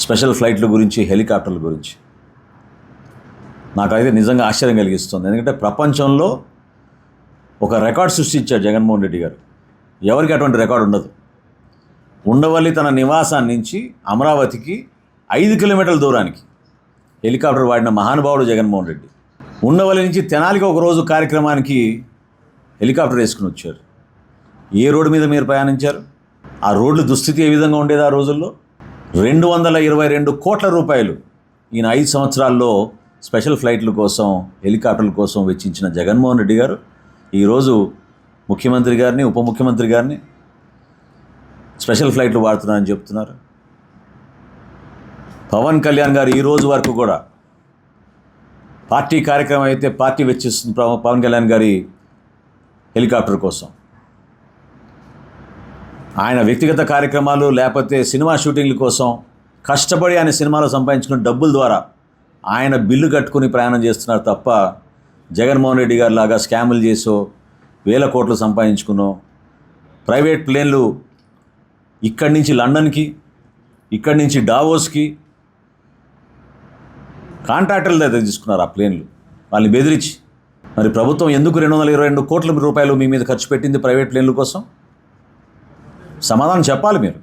Special ఫ్లైట్ల గురించి, హెలికాప్టర్ల గురించి నాకైతే నిజంగా ఆశ్చర్యం కలిగిస్తుంది. ఎందుకంటే ప్రపంచంలో ఒక రికార్డ్ సృష్టించాడు జగన్మోహన్ రెడ్డి గారు. ఎవరికి అటువంటి రికార్డు ఉండదు. ఉండవల్లి తన నివాసాన్ని నుంచి అమరావతికి 5 కిలోమీటర్ల దూరానికి హెలికాప్టర్ వాడిన మహానుభావుడు జగన్మోహన్ రెడ్డి. ఉండవల్లి నుంచి తెనాలికి ఒకరోజు కార్యక్రమానికి హెలికాప్టర్ వేసుకుని వచ్చారు. ఏ రోడ్డు మీద మీరు ప్రయాణించారు? ఆ రోడ్ల దుస్థితి ఏ విధంగా ఉండేది ఆ రోజుల్లో? 222 కోట్ల రూపాయలు ఈయన 5 సంవత్సరాల్లో స్పెషల్ ఫ్లైట్ల కోసం, హెలికాప్టర్ల కోసం వెచ్చించిన జగన్మోహన్ రెడ్డి గారు ఈరోజు ముఖ్యమంత్రి గారిని, ఉప ముఖ్యమంత్రి గారిని స్పెషల్ ఫ్లైట్లు వాడుతున్నారని చెప్తున్నారు. పవన్ కళ్యాణ్ గారు ఈ రోజు వరకు కూడా పార్టీ కార్యక్రమం అయితే పార్టీ వెచ్చిస్తుంది పవన్ కళ్యాణ్ గారి హెలికాప్టర్ కోసం. ఆయన వ్యక్తిగత కార్యక్రమాలు లేకపోతే సినిమా షూటింగ్ల కోసం కష్టపడి ఆయన సినిమాలో సంపాదించుకున్న డబ్బుల ద్వారా ఆయన బిల్లు కట్టుకుని ప్రయాణం చేస్తున్నారు తప్ప జగన్మోహన్ రెడ్డి గారి లాగా స్కాములు చేసో, వేల కోట్లు సంపాదించుకునో, ప్రైవేట్ ప్లేన్లు ఇక్కడి నుంచి లండన్కి, ఇక్కడి నుంచి డావోస్కి కాంట్రాక్టర్ల దగ్గర తీసుకున్నారు ఆ ప్లేన్లు, వాళ్ళని బెదిరించి. మరి ప్రభుత్వం ఎందుకు 222 కోట్ల రూపాయలు మీ మీద ఖర్చు పెట్టింది ప్రైవేట్ ప్లేన్ల కోసం? సమాధానం చెప్పాలి మీరు.